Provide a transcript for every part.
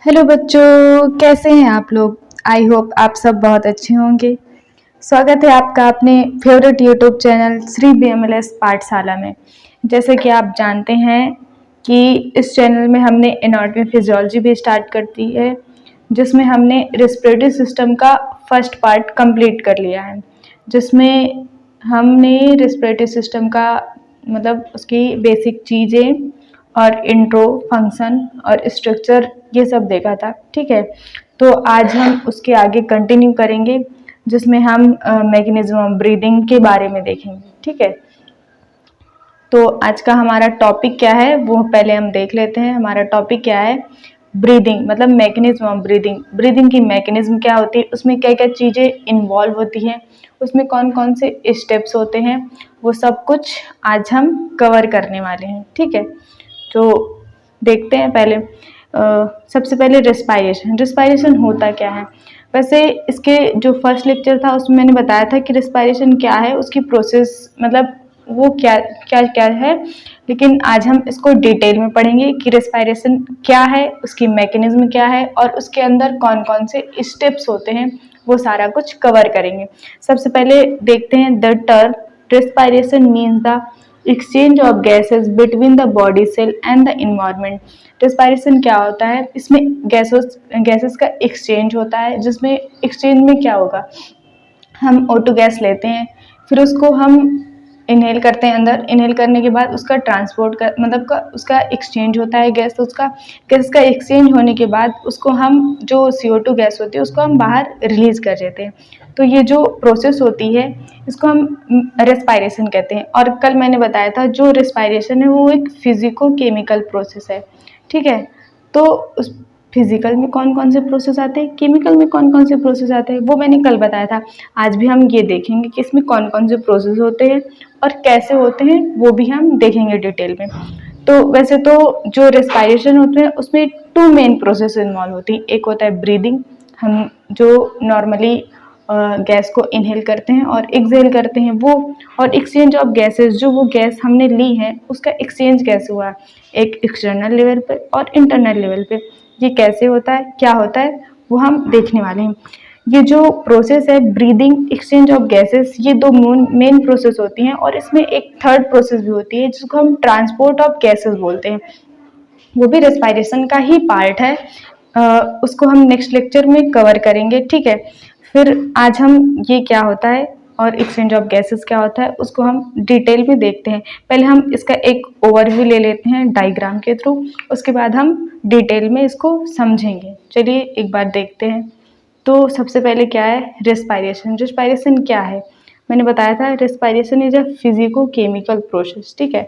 Hello बच्चों, कैसे हैं आप लोग। आई होप आप सब बहुत अच्छे होंगे। स्वागत है आपका अपने favourite YouTube channel Shri BMLS पाठशाला में। जैसे कि आप जानते हैं कि इस चैनल में हमने एनाटॉमी फिजियोलॉजी भी स्टार्ट कर दी है, जिसमें हमने रेस्पिरेटरी सिस्टम का फर्स्ट पार्ट कंप्लीट कर लिया है, जिसमें हमने रेस्पिरेटरी सिस्टम का मतलब उसकी बेसिक चीज़ें और इंट्रो, फंक्शन और स्ट्रक्चर ये सब देखा था। ठीक है, तो आज हम उसके आगे कंटिन्यू करेंगे, जिसमें हम मैकेनिज्म ऑफ ब्रीदिंग के बारे में देखेंगे। ठीक है, तो आज का हमारा टॉपिक क्या है वो पहले हम देख लेते हैं। हमारा टॉपिक क्या है, ब्रीदिंग, मतलब मैकेनिज्म ऑफ ब्रीदिंग। ब्रीदिंग की मैकेनिज्म क्या होती है, उसमें क्या क्या चीज़ें इन्वॉल्व होती हैं, उसमें कौन कौन से स्टेप्स होते हैं, वो सब कुछ आज हम कवर करने वाले हैं। ठीक है, तो देखते हैं पहले। सबसे पहले रेस्पायरेशन। रेस्पायरेशन होता क्या है, वैसे इसके जो फर्स्ट लेक्चर था उसमें मैंने बताया था कि रेस्पायरेशन क्या है, उसकी प्रोसेस मतलब वो क्या क्या क्या है, लेकिन आज हम इसको डिटेल में पढ़ेंगे कि रेस्पायरेशन क्या है, उसकी मैकेनिज्म क्या है और उसके अंदर कौन कौन से स्टेप्स होते हैं, वो सारा कुछ कवर करेंगे। सबसे पहले देखते हैं the term respiration means the exchange of gases between the body cell and the environment. Respiration क्या होता है, इसमें गैसेस का एक्सचेंज होता है, जिसमें एक्सचेंज में क्या होगा, हम O2 गैस लेते हैं, फिर उसको हम इनहेल करते हैं अंदर, इनहेल करने के बाद उसका ट्रांसपोर्ट का मतलब उसका एक्सचेंज होता है गैस, तो उसका गैस का एक्सचेंज होने के बाद उसको हम जो CO2 गैस होती है उसको हम बाहर रिलीज कर देते हैं। तो ये जो प्रोसेस होती है इसको हम रेस्पायरेशन कहते हैं। और कल मैंने बताया था जो रेस्पायरेशन है वो एक फिजिको केमिकल प्रोसेस है। ठीक है, तो उस फिजिकल में कौन कौन से प्रोसेस आते हैं, केमिकल में कौन कौन से प्रोसेस आते हैं, वो मैंने कल बताया था। आज भी हम ये देखेंगे कि इसमें कौन कौन से प्रोसेस होते हैं और कैसे होते हैं, वो भी हम देखेंगे डिटेल में। तो वैसे तो जो रेस्पायरेशन होते हैं उसमें टू मेन प्रोसेस इन्वॉल्व होती है। एक होता है ब्रीदिंग, हम जो नॉर्मली गैस को इनहेल करते हैं और एक्सहेल करते हैं वो, और एक्सचेंज ऑफ गैसेस, जो वो गैस हमने ली है उसका एक्सचेंज कैसे हुआ, एक एक्सटर्नल लेवल पे और इंटरनल लेवल पे, ये कैसे होता है, क्या होता है, वो हम देखने वाले हैं। ये जो प्रोसेस है ब्रीदिंग, एक्सचेंज ऑफ गैसेस, ये दो मेन प्रोसेस होती हैं और इसमें एक थर्ड प्रोसेस भी होती है जिसको हम ट्रांसपोर्ट ऑफ गैसेस बोलते हैं, वो भी रेस्पायरेशन का ही पार्ट है। उसको हम नेक्स्ट लेक्चर में कवर करेंगे। ठीक है, फिर आज हम ये क्या होता है और एक्सचेंज ऑफ गैसेस क्या होता है उसको हम डिटेल में देखते हैं। पहले हम इसका एक ओवरव्यू ले लेते हैं डायग्राम के थ्रू, उसके बाद हम डिटेल में इसको समझेंगे। चलिए एक बार देखते हैं। तो सबसे पहले क्या है रेस्पायरेशन। रेस्पायरेशन क्या है, मैंने बताया था respiration is a physico chemical process. ठीक है,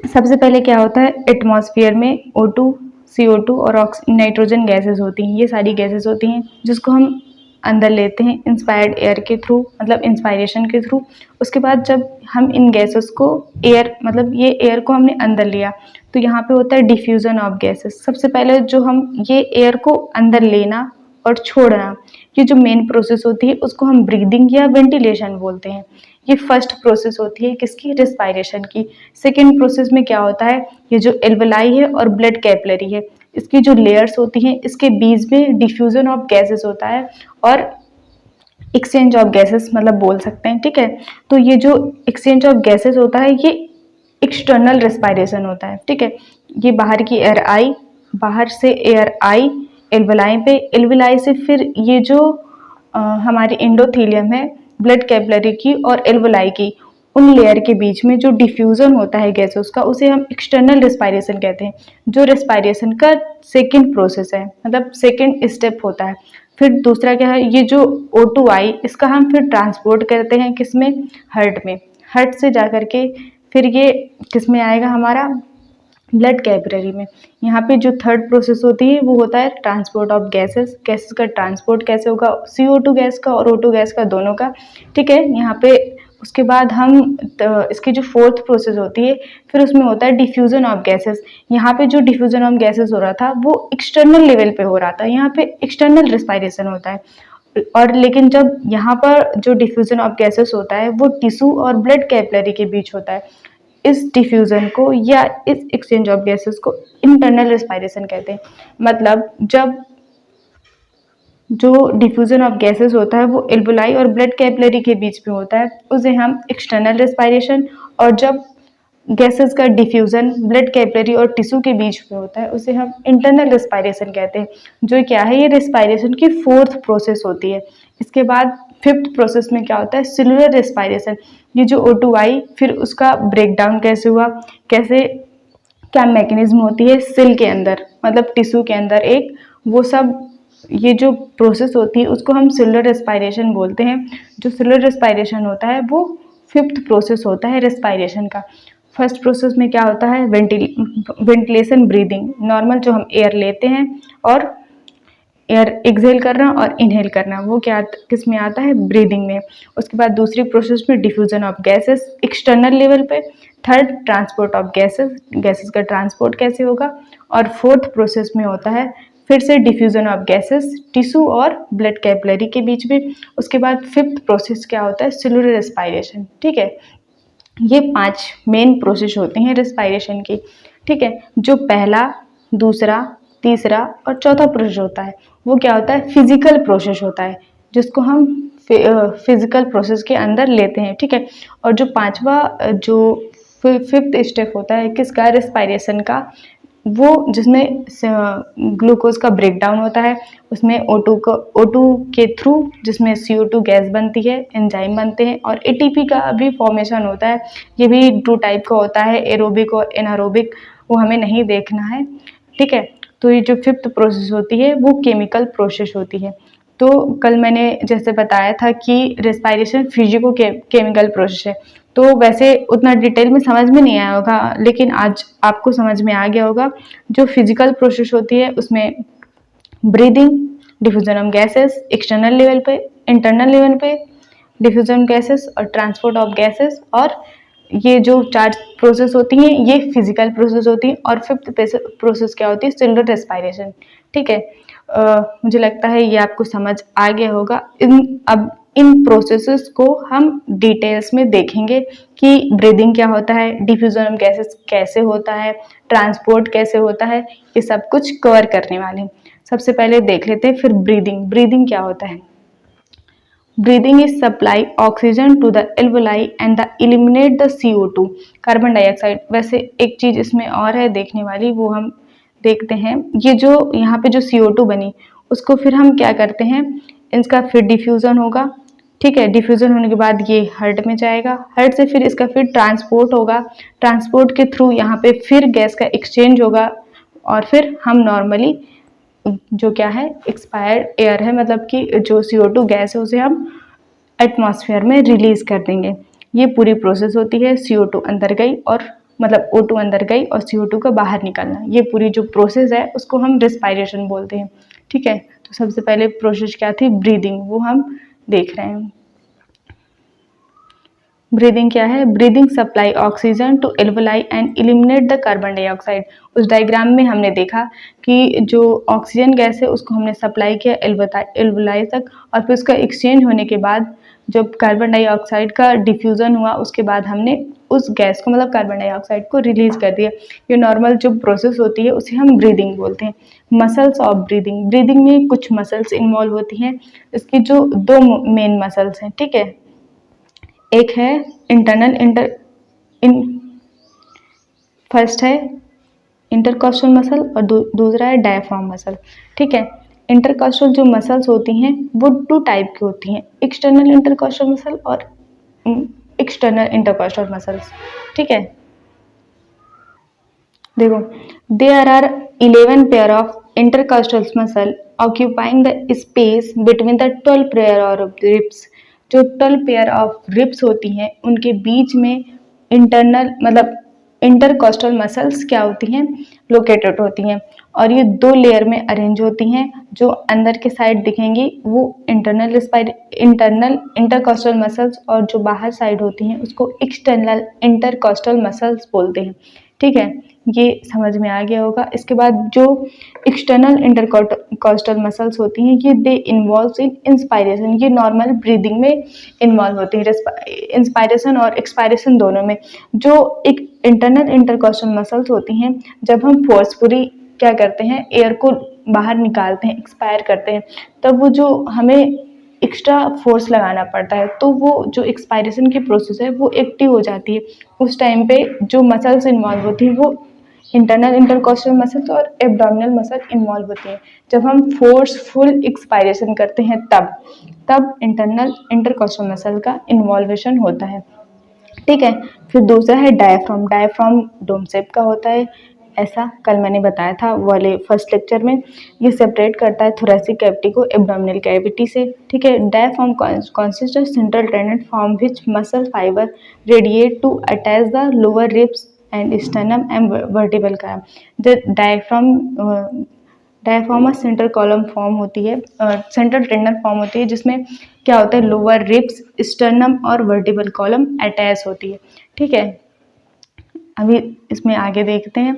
सबसे पहले क्या होता है, एटमॉस्फेयर में O2, CO2 और नाइट्रोजन गैसेस होती हैं, ये सारी गैसेस होती हैं जिसको हम अंदर लेते हैं इंस्पायर्ड एयर के थ्रू, मतलब इंस्पायरेशन के थ्रू। उसके बाद जब हम इन गैसेस को एयर मतलब ये एयर को हमने अंदर लिया तो यहाँ पे होता है डिफ्यूजन ऑफ गैसेस। सबसे पहले जो हम ये एयर को अंदर लेना और छोड़ना, ये जो मेन प्रोसेस होती है उसको हम ब्रीदिंग या वेंटिलेशन बोलते हैं। ये फर्स्ट प्रोसेस होती है किसकी, रेस्पायरेशन की। सेकेंड प्रोसेस में क्या होता है, ये जो एल्वेलाई है और ब्लड कैपिलरी है, इसकी जो लेयर्स होती हैं इसके बीच में डिफ्यूजन ऑफ गैसेस होता है और एक्सचेंज ऑफ गैसेस मतलब बोल सकते हैं। ठीक है, तो ये जो एक्सचेंज ऑफ गैसेस होता है ये एक्सटर्नल रेस्पायरेशन होता है। ठीक है, ये बाहर की एयर आई, बाहर से एयर आई एल्वेलाई पे, एल्वेलाई से फिर ये जो हमारी एंडोथेलियम है ब्लड कैपिलरी की और एल्वेलाई की, उन लेयर के बीच में जो डिफ्यूजन होता है गैसेस का उसे हम एक्सटर्नल रेस्पायरेशन कहते हैं, जो रेस्पायरेशन का सेकेंड प्रोसेस है, मतलब सेकेंड स्टेप होता है। फिर दूसरा क्या है, ये जो O2 आई इसका हम फिर ट्रांसपोर्ट करते हैं किसमें, हार्ट में, हार्ट से जाकर के फिर ये किसमें आएगा हमारा ब्लड कैपिलरी में। यहाँ पे जो थर्ड प्रोसेस होती है वो होता है ट्रांसपोर्ट ऑफ गैसेस। गैसेस का ट्रांसपोर्ट कैसे होगा, CO2 गैस का और O2 गैस का दोनों का। ठीक है, यहाँ पे उसके बाद हम इसकी जो फोर्थ प्रोसेस होती है फिर उसमें होता है डिफ्यूजन ऑफ गैसेस। यहाँ पे जो डिफ्यूजन ऑफ गैसेस हो रहा था वो एक्सटर्नल लेवल पे हो रहा था, यहाँ पे एक्सटर्नल रेस्पायरेशन होता है। और लेकिन जब यहाँ पर जो डिफ्यूजन ऑफ गैसेस होता है वो टिश्यू और ब्लड कैपिलरी के बीच होता है, इस डिफ्यूज़न को या इस एक्सचेंज ऑफ गैसेस को इंटरनल रेस्पिरेशन कहते हैं। मतलब जब जो डिफ्यूजन ऑफ गैसेस होता है वो एल्वोलाई और ब्लड कैपिलरी के बीच में होता है, उसे हम एक्सटर्नल रेस्पिरेशन, और जब गैसेस का डिफ्यूजन ब्लड कैपिलरी और टिश्यू के बीच में होता है उसे हम इंटरनल रेस्पिरेशन कहते हैं। जो क्या है, ये रेस्पिरेशन की फोर्थ प्रोसेस होती है। इसके बाद फिफ्थ प्रोसेस में क्या होता है, सेलुलर रेस्पिरेशन। ये जो O2 आई, फिर उसका ब्रेकडाउन कैसे हुआ, कैसे क्या मैकेनिज्म होती है सेल के अंदर, मतलब टिश्यू के अंदर एक, वो सब ये जो प्रोसेस होती है उसको हम सेलुलर रेस्पिरेशन बोलते हैं। जो सेलुलर रेस्पिरेशन होता है वो फिफ्थ प्रोसेस होता है रेस्पिरेशन का। फर्स्ट प्रोसेस में क्या होता है, वेंटिलेशन ब्रीदिंग, नॉर्मल जो हम एयर लेते हैं और एयर एक्सहेल करना और इनहेल करना, वो क्या किस में आता है, ब्रीदिंग में। उसके बाद दूसरी प्रोसेस में diffusion of gases external level पे। Third, transport of gases, gases का ट्रांसपोर्ट कैसे होगा। और फोर्थ प्रोसेस में होता है फिर से डिफ्यूजन ऑफ गैसेस टिश्यू और ब्लड कैपिलरी के बीच में। उसके बाद फिफ्थ प्रोसेस क्या होता है, सेलुलर रेस्पिरेशन। ठीक है, ये 5 मेन प्रोसेस होती हैं रेस्पिरेशन की। ठीक है, जो पहला, दूसरा, तीसरा और चौथा प्रोसेस होता है वो क्या होता है, फिजिकल प्रोसेस होता है, जिसको हम फिजिकल प्रोसेस के अंदर लेते हैं। ठीक है, और जो पांचवा, जो फिफ्थ स्टेप होता है किसका, रेस्पिरेशन का, वो जिसमें ग्लूकोज का ब्रेकडाउन होता है, उसमें O2 के थ्रू जिसमें CO2 गैस बनती है, एंजाइम बनते हैं, और ATP का भी फॉर्मेशन होता है। ये भी 2 टाइप का होता है, एरोबिक और एनारोबिक, वो हमें नहीं देखना है। ठीक है, तो ये जो फिफ्थ प्रोसेस होती है वो केमिकल प्रोसेस होती है। तो कल मैंने जैसे बताया था कि रेस्पिरेशन फिजिको केमिकल प्रोसेस है, तो वैसे उतना डिटेल में समझ में नहीं आया होगा, लेकिन आज आपको समझ में आ गया होगा। जो फिजिकल प्रोसेस होती है उसमें breathing, diffusion of gases external level पे, इंटरनल लेवल पे डिफ्यूजन गैसेस और ट्रांसपोर्ट ऑफ गैसेस, और ये जो 4 प्रोसेस होती हैं ये फिजिकल प्रोसेस होती हैं। और फिफ्थ प्रोसेस क्या होती है, सेलुलर रेस्पिरेशन। ठीक है, मुझे लगता है ये आपको समझ आ गया होगा। अब इन प्रोसेसेस को हम डिटेल्स में देखेंगे कि ब्रीदिंग क्या होता है, डिफ्यूजन ऑफ गैसेस कैसे होता है, ट्रांसपोर्ट कैसे होता है, ये सब कुछ कवर करने वाले हैं। सबसे पहले देख लेते हैं फिर ब्रीदिंग। ब्रीदिंग क्या होता है, breathing is supply oxygen to the alveoli and the eliminate the CO2 carbon dioxide. वैसे एक चीज इसमें और है देखने वाली, वो हम देखते हैं। ये जो यहाँ पे जो CO2 बनी उसको फिर हम क्या करते हैं, इसका फिर डिफ्यूजन होगा। ठीक है, डिफ्यूजन होने के बाद ये हार्ट में जाएगा, हार्ट से फिर इसका फिर ट्रांसपोर्ट होगा, ट्रांसपोर्ट के थ्रू यहाँ पे फिर गैस का एक्सचेंज होगा, और फिर हम नॉर्मली जो क्या है, एक्सपायर्ड एयर है, मतलब कि जो CO2 गैस है उसे हम एटमॉस्फेयर में रिलीज कर देंगे। ये पूरी प्रोसेस होती है, CO2 अंदर गई और मतलब O2 अंदर गई और CO2 का बाहर निकलना, ये पूरी जो प्रोसेस है उसको हम रेस्पिरेशन बोलते हैं। ठीक है, तो सबसे पहले प्रोसेस क्या थी, ब्रीदिंग, वो हम देख रहे हैं। ब्रीदिंग क्या है, breathing supply oxygen to alveoli and eliminate the carbon dioxide. उस डायग्राम में हमने देखा कि जो ऑक्सीजन गैस है उसको हमने सप्लाई किया एल्वोलाई तक, और फिर उसका एक्सचेंज होने के बाद जब कार्बन डाइऑक्साइड का डिफ्यूजन हुआ उसके बाद हमने उस गैस को, मतलब कार्बन डाइऑक्साइड को रिलीज कर दिया। ये नॉर्मल जो प्रोसेस होती है उसे हम ब्रीदिंग बोलते हैं। मसल्स ऑफ ब्रीदिंग, ब्रीदिंग में कुछ मसल्स इन्वॉल्व होती हैं। इसकी जो 2 मेन मसल्स हैं, ठीक है, एक है इंटरनल फर्स्ट है इंटरकॉस्टल मसल और दूसरा है डायफ्राम मसल। ठीक है, इंटरकॉस्टल जो मसल्स होती हैं वो 2 टाइप की होती हैं, एक्सटर्नल इंटरकॉस्टल मसल और एक्सटर्नल इंटरकॉस्टल मसल्स। ठीक है, देखो, there are 11 pair of intercostal muscle occupying the space between the 12 pair of ribs. जो 12 पेयर ऑफ रिब्स होती हैं उनके बीच में इंटरनल मतलब इंटरकॉस्टल मसल्स क्या होती हैं, लोकेटेड होती हैं, और ये 2 लेयर में अरेंज होती हैं। जो अंदर के साइड दिखेंगी वो इंटरनल इंटरकॉस्टल मसल्स, और जो बाहर साइड होती हैं उसको एक्सटर्नल इंटरकॉस्टल मसल्स बोलते हैं। ठीक है, ये समझ में आ गया होगा। इसके बाद जो एक्सटर्नल इंटरकॉस्टल मसल्स होती हैं, ये दे इन्वॉल्व इन इंस्पायरेशन, ये नॉर्मल ब्रीदिंग में इन्वॉल्व होती है, इंस्पायरेशन और एक्सपायरेशन दोनों में। जो एक इंटरनल इंटरकॉस्टल मसल्स होती हैं, जब हम फोर्सफुली क्या करते हैं, एयर को बाहर निकालते हैं, एक्सपायर करते हैं, तब वो जो हमें एक्स्ट्रा फोर्स लगाना पड़ता है, तो वो जो एक्सपायरेशन की प्रोसेस है वो एक्टिव हो जाती है। उस टाइम पे जो मसल्स इन्वॉल्व होती हैं वो इंटरनल इंटरकॉस्टल मसल्स और एब्डोमिनल मसल इन्वॉल्व होती हैं। जब हम फोर्सफुल एक्सपायरेशन करते हैं तब इंटरनल इंटरकॉस्टल मसल का इन्वॉल्वेशन होता है। ठीक है। फिर दूसरा है डायफ्राम। डायफ्राम डोम शेप का होता है, ऐसा कल मैंने बताया था वाले फर्स्ट लेक्चर में। ये सेपरेट करता है थोरेसिक कैविटी को एब्डोमिनल कैविटी से। ठीक है। Diaphragm consist of central tendon from which muscle fiber radiate to attach the lower ribs and sternum and vertebral column. The diaphragm central column form होती है, सेंट्रल टेंडन फॉर्म होती है, जिसमें क्या होता है, लोअर रिब्स, स्टर्नम और vertebral column attach होती है। ठीक है। अभी इसमें आगे देखते हैं।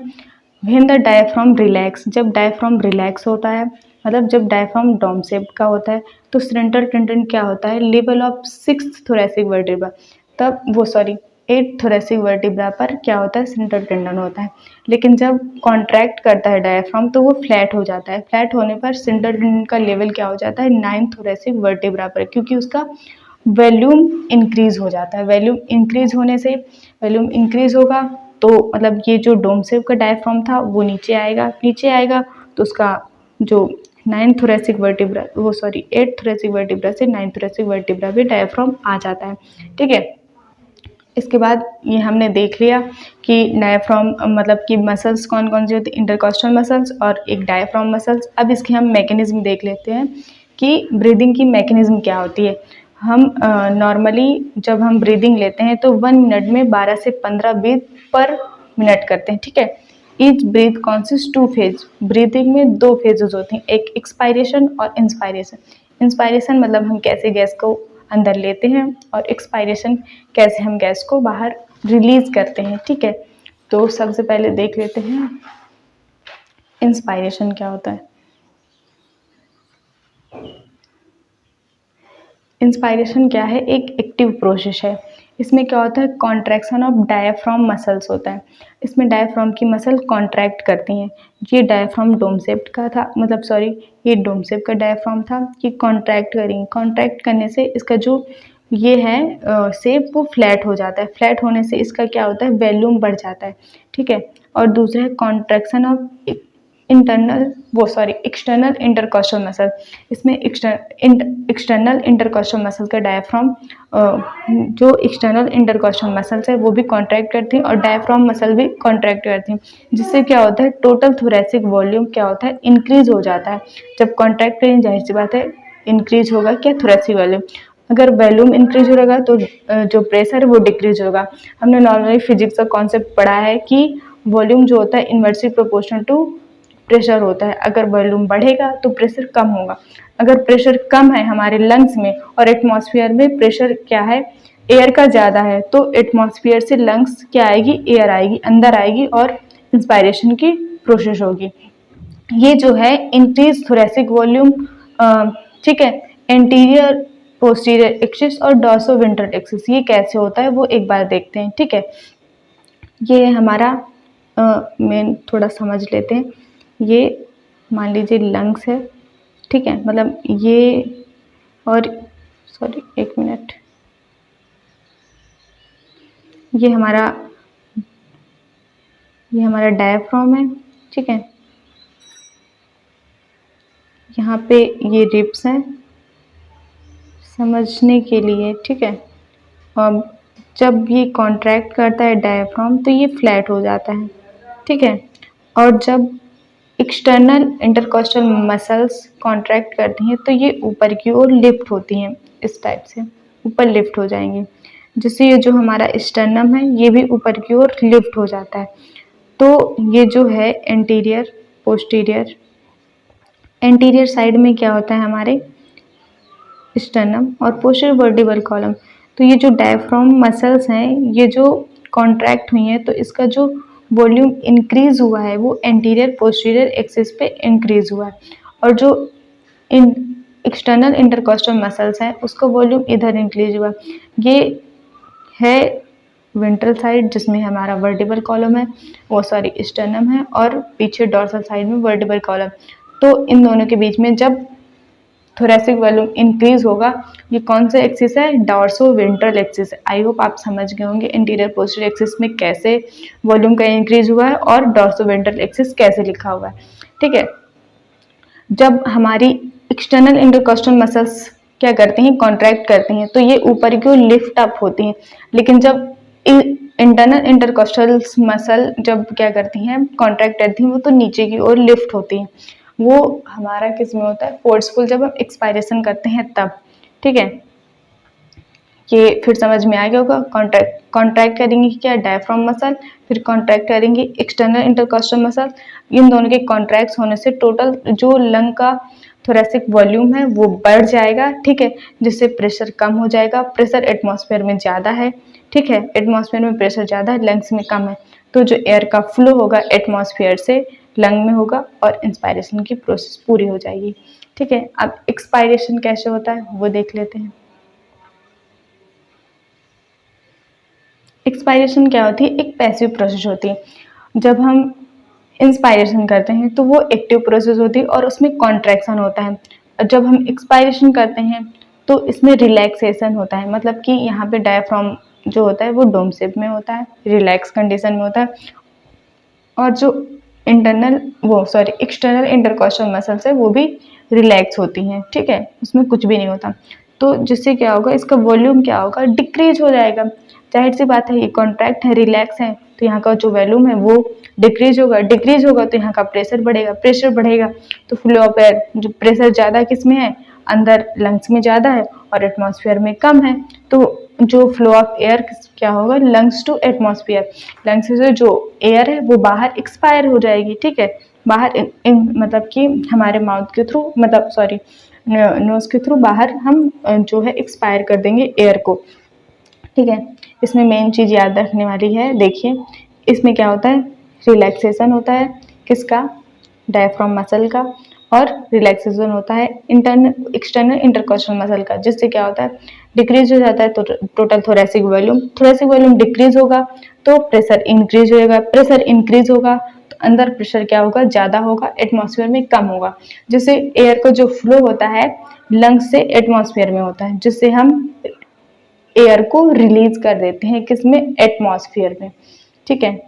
व्हेन द डायफ्राम रिलैक्स, जब डायफ्राम रिलैक्स होता है, मतलब जब डायफ्राम डोम शेप का होता है, तो सेंट्रल टेंडन क्या होता है, level of 6th thoracic vertebra, तब वो 8th थोरेसिक वर्टिब्रा पर क्या होता है, सेंट्रल टेंडन होता है। लेकिन जब कॉन्ट्रैक्ट करता है डायफ्राम तो वो फ्लैट हो जाता है। फ्लैट होने पर सेंट्रल टेंडन का लेवल क्या हो जाता है, 9th थोरेसिक वर्टिब्रा पर, क्योंकि उसका वॉल्यूम इंक्रीज हो जाता है। वॉल्यूम इंक्रीज होने से, वॉल्यूम इंक्रीज होगा तो मतलब ये जो डोम शेप का डायफ्राम था वो नीचे आएगा, नीचे आएगा तो उसका जो 8th थोरेसिक वर्टिब्रा से 9th थोरेसिक वर्टिब्रा भी डायफ्राम आ जाता है। ठीक है। इसके बाद ये हमने देख लिया कि डायफ्राम मतलब कि मसल्स कौन कौन से होते हैं, इंटरकॉस्टल मसल्स और एक डायफ्राम मसल्स। अब इसकी हम मैकेनिज्म देख लेते हैं कि ब्रीदिंग की मैकेनिज्म क्या होती है। हम नॉर्मली जब हम ब्रीदिंग लेते हैं तो 1 मिनट में 12 से 15 ब्रीथ पर मिनट करते हैं। ठीक है। Each breath consist 2 phase. Breathing में 2 फेजेस होती हैं, एक एक्सपायरेशन और इंस्पायरेशन। इंस्पायरेशन मतलब हम कैसे गैस को अंदर लेते हैं, और एक्सपायरेशन कैसे हम गैस को बाहर रिलीज करते हैं। ठीक है। तो सबसे पहले देख लेते हैं इंस्पायरेशन क्या होता है। इंस्पायरेशन क्या है, एक एक्टिव प्रोसेस है। इसमें क्या होता है, कॉन्ट्रैक्शन ऑफ डायफ्राम मसल्स होता है। इसमें डायफ्राम की मसल कॉन्ट्रैक्ट करती हैं। ये डायफ्राम डोम शेप का था, मतलब ये डोम शेप का डायफ्राम था, ये कॉन्ट्रैक्ट करेंगे। कॉन्ट्रैक्ट करने से इसका जो ये है शेप वो फ्लैट हो जाता है। फ्लैट होने से इसका क्या होता है, वॉल्यूम बढ़ जाता है। ठीक है। और दूसरा है contraction of external intercostal muscle. इसमें एक्सटर्नल इंटरकॉस्टल मसल का डायफ्राम, जो एक्सटर्नल इंटरकॉस्टल मसल्स है वो भी कॉन्ट्रैक्ट करती हैं और डायफ्राम मसल भी कॉन्ट्रैक्ट करती हैं, जिससे क्या होता है, टोटल थोरेसिक वॉल्यूम क्या होता है, इंक्रीज हो जाता है। जब कॉन्ट्रैक्ट करें, जाहिर सी बात है इंक्रीज होगा क्या, थोरेसिक वॉल्यूम। अगर वॉल्यूम इंक्रीज होगा तो जो प्रेशर है वो डिक्रीज होगा। हमने नॉर्मली फिजिक्स का कॉन्सेप्ट पढ़ा है कि वॉल्यूम जो होता है इन्वर्सली प्रोपोर्शनल टू प्रेशर होता है। अगर वॉल्यूम बढ़ेगा तो प्रेशर कम होगा। अगर प्रेशर कम है हमारे लंग्स में और एटमॉस्फेयर में प्रेशर क्या है, एयर का ज़्यादा है, तो एटमॉस्फेयर से लंग्स क्या आएगी, एयर आएगी, अंदर आएगी और इंस्पायरेशन की प्रोसेस होगी। ये जो है इंक्रीज थोरेसिक वॉल्यूम, ठीक है, एंटीरियर पोस्टीरियर एक्सिस और डॉर्सोवेंट्रल एक्सिस, ये कैसे होता है वो एक बार देखते हैं। ठीक है। ये हमारा मेन थोड़ा समझ लेते हैं। ये मान लीजिए लंग्स है। ठीक है। मतलब ये और एक मिनट, ये हमारा डायफ्राम है। ठीक है। यहाँ पे ये रिब्स हैं समझने के लिए। ठीक है। और जब ये कॉन्ट्रैक्ट करता है डायफ्राम तो ये फ्लैट हो जाता है। ठीक है। और जब एक्सटर्नल इंटरकॉस्टल मसल्स कॉन्ट्रैक्ट करती हैं तो ये ऊपर की ओर लिफ्ट होती हैं, इस टाइप से ऊपर लिफ्ट हो जाएंगी, जिससे ये जो हमारा स्टर्नम है ये भी ऊपर की ओर लिफ्ट हो जाता है। तो ये जो है एंटीरियर पोस्टीरियर, एंटीरियर साइड में क्या होता है हमारे स्टर्नम और पोस्टीरियर वर्टिबल कॉलम। तो ये जो डायफ्राम मसल्स हैं ये जो कॉन्ट्रैक्ट हुई हैं तो इसका जो वॉल्यूम इंक्रीज हुआ है वो एंटीरियर पोस्टीरियर एक्सिस पे इंक्रीज हुआ है, और जो इन एक्सटर्नल इंटरकॉस्टल मसल्स हैं उसका वॉल्यूम इधर इंक्रीज हुआ। ये है वेंट्रल साइड जिसमें हमारा वर्टिबल कॉलम है, वो सॉरी स्टर्नम है, और पीछे डॉर्सल साइड में वर्टिबल कॉलम। तो इन दोनों के बीच में जब थोरेसिक वॉल्यूम इंक्रीज होगा, ये कौन सा एक्सिस है, डॉर्सो वेंट्रल एक्सिस है। आई होप आप समझ गए होंगे इंटीरियर पोस्टीरियर एक्सिस में कैसे वॉल्यूम का इंक्रीज हुआ है और डॉर्सो वेंट्रल एक्सिस कैसे लिखा हुआ है। ठीक है, जब हमारी एक्सटर्नल इंटरकॉस्टल मसल्स क्या करती हैं, कॉन्ट्रैक्ट करती हैं, तो ये ऊपर की ओर लिफ्ट अप होती हैं। लेकिन जब इंटरनल इंटरकॉस्टल मसल जब क्या करती हैं, कॉन्ट्रैक्ट करती हैं, वो तो नीचे की ओर लिफ्ट होती हैं। वो हमारा किस में होता है, फोर्सफुल जब हम एक्सपायरेशन करते हैं तब। ठीक है, ये फिर समझ में आ गया होगा। कॉन्ट्रैक्ट करेंगे क्या, डायफ्राम मसल, फिर कॉन्ट्रैक्ट करेंगे एक्सटर्नल इंटरकॉस्टल मसल। इन दोनों के कॉन्ट्रैक्ट होने से टोटल जो लंग का थोरेसिक वॉल्यूम है वो बढ़ जाएगा। ठीक है, जिससे प्रेशर कम हो जाएगा। प्रेशर एटमॉस्फेयर में ज़्यादा है, ठीक है, एटमॉस्फेयर में प्रेशर ज़्यादा है, लंग्स में कम है, तो जो एयर का फ्लो होगा एटमॉस्फेयर से लंग में होगा और इंस्पायरेशन की प्रोसेस पूरी हो जाएगी। ठीक है, अब एक्सपायरेशन कैसे होता है वो देख लेते हैं। एक्सपायरेशन क्या होती है, एक पैसिव प्रोसेस होती है। जब हम इंस्पायरेशन करते हैं तो वो एक्टिव प्रोसेस होती है और उसमें कॉन्ट्रैक्शन होता है। और जब हम एक्सपायरेशन करते हैं तो इसमें रिलैक्सेशन होता है, मतलब कि यहाँ पे डायफ्राम जो होता है वो डोम शेप में होता है, रिलैक्स कंडीशन में होता है, और जो एक्सटर्नल इंटरकॉस्टल मसल्स है वो भी रिलैक्स होती हैं। ठीक है, उसमें कुछ भी नहीं होता। तो जिससे क्या होगा, इसका वॉल्यूम क्या होगा, डिक्रीज हो जाएगा। जाहिर सी बात है, ये कॉन्ट्रैक्ट है, रिलैक्स है, तो यहाँ का जो वॉल्यूम है वो डिक्रीज होगा। डिक्रीज होगा तो यहाँ का प्रेशर बढ़ेगा, प्रेशर बढ़ेगा तो फ्लो ऑफ एयर, जो प्रेशर ज़्यादा किस में है, अंदर लंग्स में ज़्यादा है और एटमॉस्फेयर में कम है, तो जो फ्लो ऑफ एयर क्या होगा, लंग्स टू एटमॉस्फेयर, लंग्स से जो एयर है वो बाहर एक्सपायर हो जाएगी। ठीक है, बाहर मतलब कि हमारे माउथ के थ्रू, मतलब सॉरी नोज के थ्रू बाहर हम जो है एक्सपायर कर देंगे एयर को। ठीक है, इसमें मेन चीज़ याद रखने वाली है, देखिए इसमें क्या होता है, रिलैक्सेशन होता है किसका, डायफ्राम मसल का, और रिलैक्सेशन होता है एक्सटर्नल इंटरकॉस्टल मसल का, जिससे क्या होता है, डिक्रीज हो जाता है तो टोटल थोरेसिक वॉल्यूम डिक्रीज होगा तो प्रेशर इंक्रीज होगा, प्रेशर इंक्रीज होगा तो अंदर प्रेशर क्या होगा, ज़्यादा होगा, एटमॉस्फेयर में कम होगा, जिससे एयर का जो फ्लो होता है लंग्स से एटमॉस्फेयर में होता है, जिससे हम एयर को रिलीज कर देते हैं किसमें, एटमॉस्फेयर में। ठीक है,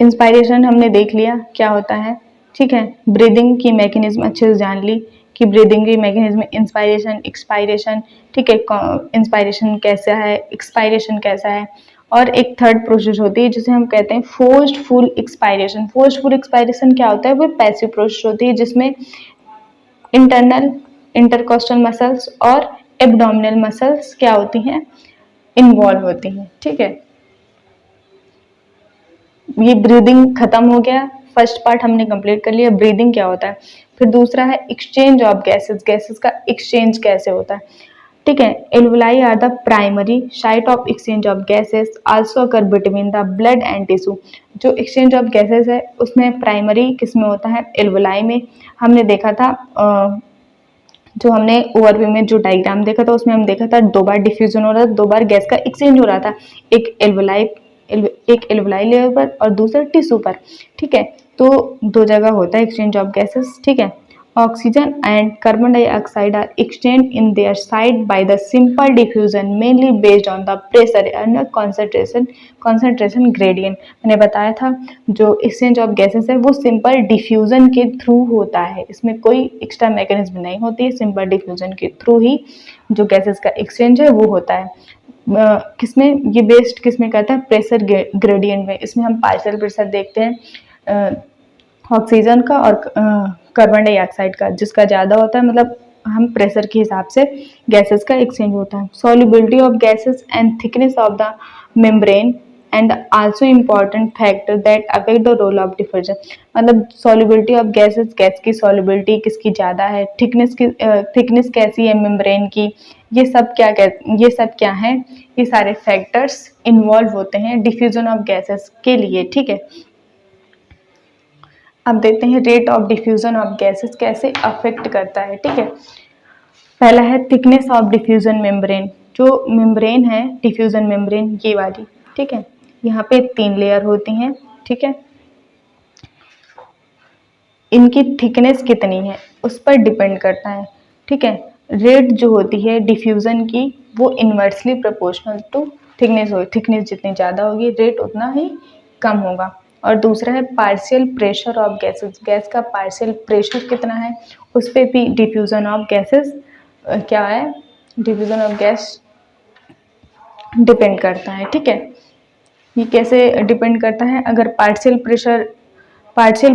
इंस्पायरेशन हमने देख लिया क्या होता है। ठीक है, ब्रीदिंग की मैकेनिज्म अच्छे से जान ली कि ब्रीदिंग की मैकेनिज्म इंस्पायरेशन एक्सपायरेशन। ठीक है, इंस्पायरेशन कैसा है, एक्सपायरेशन कैसा है, और एक थर्ड प्रोसेस होती है जिसे हम कहते हैं forced full expiration. Forced full expiration क्या होता है, वो पैसिव प्रोसेस होती है जिसमें इंटरनल इंटरकॉस्टल मसल्स और एब्डोमिनल मसल्स क्या होती हैं, इन्वॉल्व होती हैं। ठीक है, ये ब्रीदिंग खत्म हो गया, फर्स्ट पार्ट हमने कंप्लीट कर लिया, ब्रीदिंग क्या होता है। फिर दूसरा है एक्सचेंज ऑफ गैसेस, गैसेस का एक्सचेंज कैसे होता है। ठीक है, alveoli are the primary site of exchange of gases also occur between the blood and tissue. जो एक्सचेंज ऑफ गैसेस है उसमें प्राइमरी किस में होता है, एल्वुलाई में। हमने देखा था जो हमने ओवरव्यू में जो डायग्राम देखा था उसमें हम देखा था 2 बार डिफ्यूजन हो रहा था, 2 बार गैस का एक्सचेंज हो रहा था, एक एल्वुलाई लेवल पर और दूसरा टिश्यू पर। ठीक है, तो 2 जगह होता है एक्सचेंज ऑफ गैसेस। ठीक है, oxygen and carbon dioxide are exchange in their side by the simple diffusion mainly based on the pressure and concentration gradient. मैंने बताया था जो एक्सचेंज ऑफ गैसेस है वो सिंपल डिफ्यूजन के थ्रू होता है, इसमें कोई एक्स्ट्रा मैकेनिज्म नहीं होती है, सिंपल डिफ्यूजन के थ्रू ही जो गैसेस का एक्सचेंज है वो होता है। किसमें ये बेस्ड किसमें करता है, प्रेशर ग्रेडियंट में। इसमें हम पार्शियल प्रेशर देखते हैं ऑक्सीजन का और कार्बन डाइऑक्साइड का, जिसका ज़्यादा होता है मतलब हम प्रेशर के हिसाब से गैसेस का एक्सचेंज होता है। Solubility of gases and thickness of the membrane and also important factor that affect the role of diffusion. मतलब सॉल्युबिलिटी ऑफ गैसेस, गैस की सॉल्युबिलिटी किसकी ज़्यादा है, थिकनेस कैसी है मेम्ब्रेन की, ये सब क्या है, ये सारे फैक्टर्स इन्वॉल्व होते हैं डिफ्यूजन ऑफ गैसेस के लिए। ठीक है, अब देखते हैं rate of diffusion of gases कैसे अफेक्ट करता है। ठीक है, पहला है थिकनेस ऑफ डिफ्यूजन मेम्ब्रेन। जो मेम्ब्रेन है डिफ्यूजन मेम्ब्रेन ये वाली, ठीक है, यहाँ पे 3 लेयर होती हैं। ठीक है, इनकी थिकनेस कितनी है उस पर डिपेंड करता है। ठीक है, रेट जो होती है डिफ्यूजन की वो इन्वर्सली प्रोपोर्शनल टू थिकनेस हो, थिकनेस जितनी ज़्यादा होगी रेट उतना ही कम होगा। और दूसरा है partial pressure of gases, gas का पार्शियल प्रेशर कितना है उस पर भी डिफ्यूजन ऑफ गैसेस क्या है, डिफ्यूजन ऑफ गैस डिपेंड करता है। ठीक है, ये कैसे डिपेंड करता है, अगर पार्शियल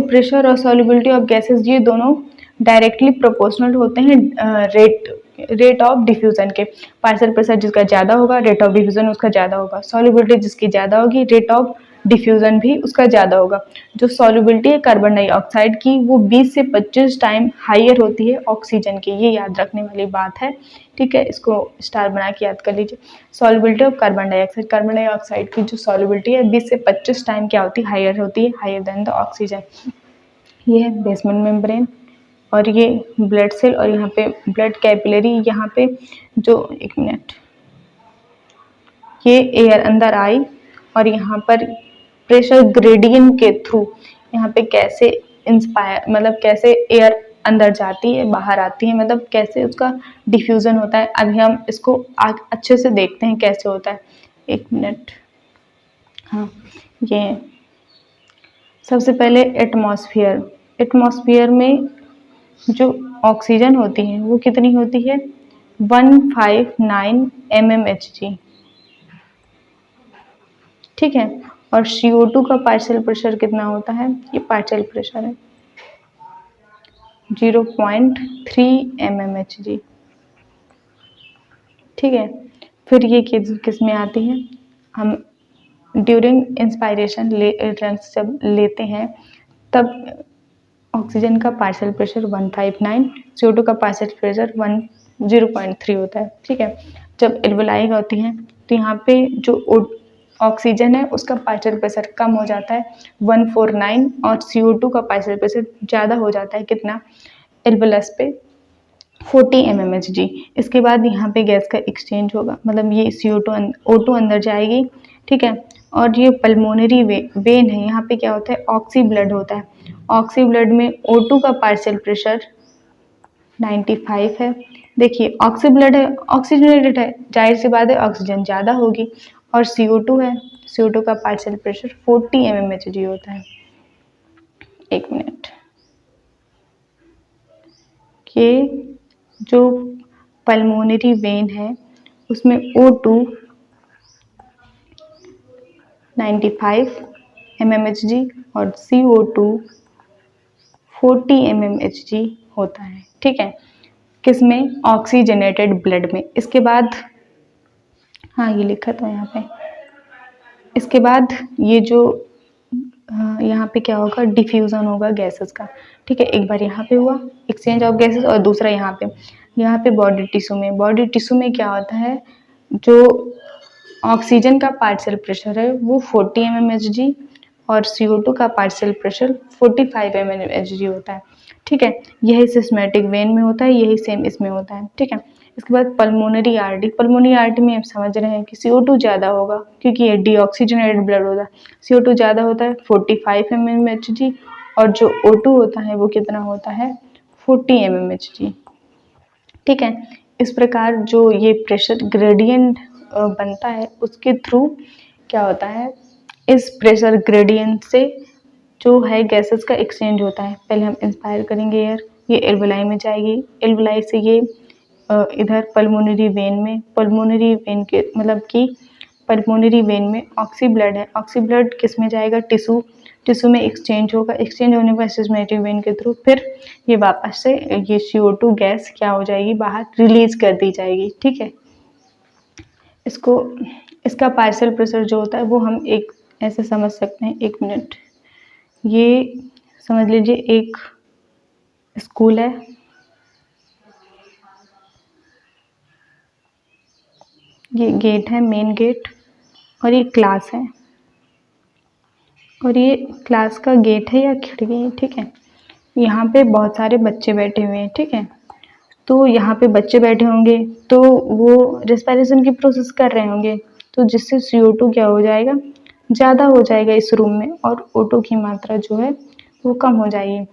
प्रेशर और सॉल्युबिलिटी ऑफ गैसेस ये दोनों डायरेक्टली प्रोपोर्शनल होते हैं रेट ऑफ डिफ्यूजन के। पार्शियल प्रेशर जिसका ज़्यादा होगा रेट ऑफ डिफ्यूजन उसका ज़्यादा होगा, सॉल्युबिलिटी जिसकी ज़्यादा होगी रेट ऑफ डिफ्यूजन भी उसका ज़्यादा होगा। जो सॉल्युबिलिटी है कार्बन डाइऑक्साइड की वो 20 से 25 टाइम हायर होती है ऑक्सीजन की, ये याद रखने वाली बात है। ठीक है, इसको स्टार बना के याद कर लीजिए। सॉल्युबिलिटी ऑफ कार्बन डाइऑक्साइड की जो सॉल्युबिलिटी है 20 से 25 टाइम क्या होती है, हायर देन द ऑक्सीजन। ये है बेसमेंट मेम्ब्रेन और ये ब्लड सेल और यहाँ पे ब्लड कैपिलरी, यहाँ पे जो एक मिनट ये एयर अंदर आई और यहाँ पर प्रेशर ग्रेडियंट के थ्रू यहाँ पे कैसे इंस्पायर मतलब कैसे एयर अंदर जाती है बाहर आती है, मतलब कैसे उसका डिफ्यूजन होता है। अभी हम इसको अच्छे से देखते हैं कैसे होता है। एक मिनट, हाँ, ये सबसे पहले एटमॉस्फेयर में जो ऑक्सीजन होती है वो कितनी होती है 159 mmHg। ठीक है, और CO2 का पार्शियल प्रेशर कितना होता है, ये पार्शियल प्रेशर है 0.3 mmHg। ठीक है, फिर ये किस में आती है, हम ड्यूरिंग इंस्पायरेशन लंग्स जब लेते हैं तब ऑक्सीजन का पार्शियल प्रेशर 159, CO2 का पार्शियल प्रेशर 0.3 होता है। ठीक है, जब एल्वेलाई होती हैं तो यहाँ पे जो ऑक्सीजन है उसका पार्शियल प्रेशर कम हो जाता है 149 और CO2 का पार्शियल प्रेशर ज़्यादा हो जाता है कितना एल्वेलस पे 40 mmHg। इसके बाद यहाँ पे गैस का एक्सचेंज होगा, मतलब ये O2 अंदर जाएगी। ठीक है, और ये पल्मोनरी वेन है, यहाँ पे क्या होता है ऑक्सी ब्लड होता है। ऑक्सी ब्लड में O2 का पार्शियल प्रेशर 95 है। देखिए ऑक्सी ब्लड है, ऑक्सीजनेटेड है, जाहिर सी बात है ऑक्सीजन ज़्यादा होगी। और CO2 है, CO2 का पार्शियल प्रेशर 40 mmHg होता है। एक मिनट, ये जो पल्मोनरी वेन है उसमें O2 95 mmHg और CO2 40 mmHg होता है। ठीक है, किसमें ऑक्सीजनेटेड ब्लड में। इसके बाद हाँ ये लिखा था यहाँ पे, इसके बाद ये जो यहाँ पे क्या होगा डिफ्यूजन होगा गैसेस का। ठीक है, एक बार यहाँ पे हुआ एक्सचेंज ऑफ गैसेस और दूसरा यहाँ पे बॉडी टिश्यू में क्या होता है, जो ऑक्सीजन का पार्शियल प्रेशर है वो 40 mmHg और CO2 का पार्शियल प्रेशर 45 mmHg होता है। ठीक है, यही सिस्मेटिक वेन में होता है, यही सेम इसमें होता है। ठीक है, इसके बाद पल्मोनरी आर्टरी में आप समझ रहे हैं कि CO2 ज़्यादा होगा क्योंकि ये डीऑक्सीजनेटेड ब्लड होता है। CO2 ज़्यादा होता है 45 mmHg और जो O2 होता है वो कितना होता है 40 mmHg। ठीक है, इस प्रकार जो ये प्रेशर ग्रेडियंट बनता है उसके थ्रू क्या होता है, इस प्रेशर ग्रेडियंट से जो है गैसेस का एक्सचेंज होता है। पहले हम इंस्पायर करेंगे एयर, ये एल्वेलाई में जाएगी, एल्वेलाई से ये इधर पल्मोनरी वेन के मतलब कि पल्मोनरी वेन में ऑक्सी ब्लड है, ऑक्सी ब्लड किस में जाएगा टिश्यू में एक्सचेंज होगा, एक्सचेंज होने के बाद सिस्मेटिक वेन के थ्रू फिर ये वापस से ये CO2 गैस क्या हो जाएगी बाहर रिलीज कर दी जाएगी। ठीक है, इसको इसका पार्शियल प्रेशर जो होता है वो हम एक ऐसे समझ सकते हैं, 1 मिनट, ये समझ लीजिए एक स्कूल है, ये गेट है, मेन गेट, और ये क्लास है, और ये क्लास का गेट है या खिड़की है, ठीक है। यहाँ पे बहुत सारे बच्चे बैठे हुए हैं, ठीक है। तो यहाँ पे बच्चे बैठे होंगे तो वो रेस्पिरेशन की प्रोसेस कर रहे होंगे, तो जिससे CO2 क्या हो जाएगा, ज़्यादा हो जाएगा इस रूम में, और O2 की मात्रा जो है वो कम हो जाएगी।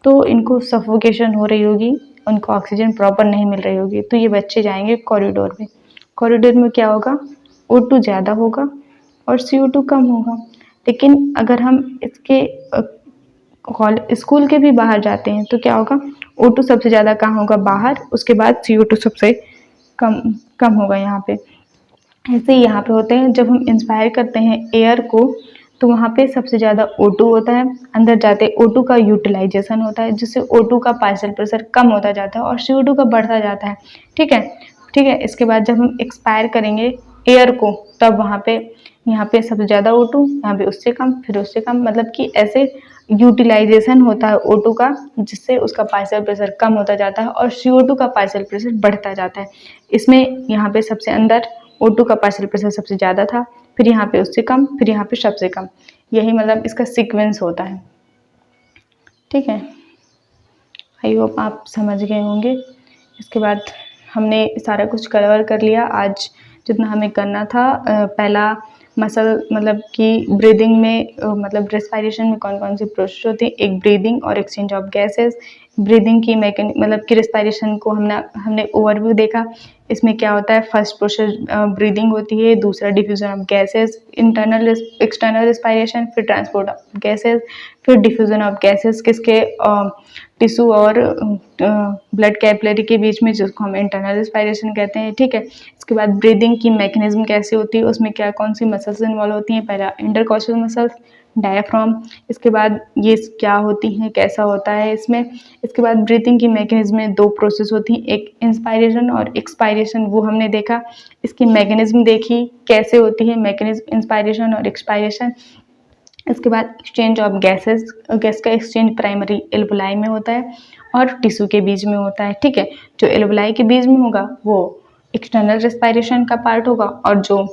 तो इनको सफोकेशन हो रही होगी, उनको ऑक्सीजन प्रॉपर नहीं मिल रही होगी, तो ये बच्चे जाएंगे कॉरिडोर में। कॉरिडोर में क्या होगा, O2 ज़्यादा होगा और CO2 कम होगा। लेकिन अगर हम इसके स्कूल के भी बाहर जाते हैं तो क्या होगा, O2 सबसे ज़्यादा कहाँ होगा, बाहर, उसके बाद CO2 सबसे कम कम होगा यहाँ पे। ऐसे ही यहाँ पे होते हैं, जब हम इंस्पायर करते हैं एयर को तो वहाँ पे सबसे ज़्यादा O2 होता है, अंदर जाते O2 का यूटिलाइजेशन होता है, जिससे O2 का पार्शियल प्रेशर कम होता जाता है और CO2 का बढ़ता जाता है, ठीक है। ठीक है, इसके बाद जब हम एक्सपायर करेंगे एयर को, तब वहाँ पे यहाँ पे सबसे ज़्यादा O2, यहाँ पे उससे कम, फिर उससे कम, मतलब कि ऐसे यूटिलाइजेशन होता है O2 का, जिससे उसका पार्शियल प्रेशर कम होता जाता है और CO2 का पार्शियल प्रेशर बढ़ता जाता है। इसमें यहाँ पे सबसे अंदर O2 का पार्शियल प्रेशर सबसे ज़्यादा था, फिर यहाँ पे उससे कम, फिर यहाँ पे सबसे कम, यही मतलब इसका सीक्वेंस होता है, ठीक है। आई होप आप समझ गए होंगे। इसके बाद हमने सारा कुछ कवर कर लिया आज, जितना हमें करना था। पहला मसल मतलब कि ब्रीदिंग में मतलब रेस्पिरेशन में कौन कौन सी प्रोसेस होती है, एक ब्रीदिंग और एक्सचेंज ऑफ गैसेस। ब्रीदिंग की मतलब कि रेस्पिरेशन को हमने ओवरव्यू देखा। इसमें क्या होता है, फर्स्ट प्रोसेस ब्रीदिंग होती है, दूसरा diffusion of gases, internal external respiration, फिर ट्रांसपोर्ट ऑफ गैसेस, फिर डिफ्यूजन ऑफ गैसेस किसके टिश्यू और ब्लड कैपिलरी के बीच में, जिसको हम इंटरनल रेस्पिरेशन कहते हैं, ठीक है। इसके बाद ब्रीदिंग की मैकेनिज्म कैसे होती है, उसमें क्या कौन सी मसल्स इन्वॉल्व होती हैं, पहला इंटरकॉस्टल मसल्स, डायफ्राम, इसके बाद ये क्या होती हैं, कैसा होता है इसमें। इसके बाद ब्रीथिंग की मैकेनिज्म में 2 प्रोसेस होती हैं, एक इंस्पायरेशन और एक्सपायरेशन, वो हमने देखा। इसकी मैकेनिज्म देखी कैसे होती है, मैकेनिज्म इंस्पायरेशन और एक्सपायरेशन। इसके बाद एक्सचेंज ऑफ गैसेस, गैस का एक्सचेंज प्राइमरी एल्वोलाई में होता है और टिश्यू के बीच में होता है, ठीक है। जो एल्वोलाई के बीच में होगा वो एक्सटर्नल रेस्पिरेशन का पार्ट होगा, और जो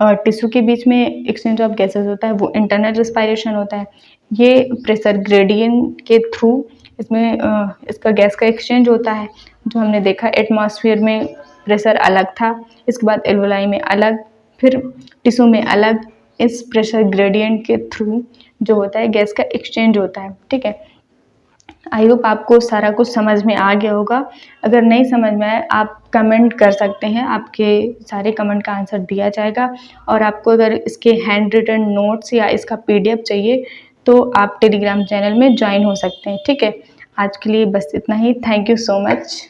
टिश्यू के बीच में एक्सचेंज ऑफ गैसेस होता है वो इंटरनल रेस्पिरेशन होता है। ये प्रेशर ग्रेडियंट के थ्रू इसमें इसका गैस का एक्सचेंज होता है, जो हमने देखा एटमॉस्फेयर में प्रेशर अलग था, इसके बाद एल्वोलाई में अलग, फिर टिश्यू में अलग। इस प्रेशर ग्रेडियंट के थ्रू जो होता है गैस का एक्सचेंज होता है, ठीक है। आई होप आपको सारा कुछ समझ में आ गया होगा। अगर नहीं समझ में आए आप कमेंट कर सकते हैं, आपके सारे कमेंट का आंसर दिया जाएगा। और आपको अगर इसके हैंड रिटन नोट्स या इसका PDF चाहिए तो आप टेलीग्राम चैनल में ज्वाइन हो सकते हैं, ठीक है। आज के लिए बस इतना ही। Thank you so much.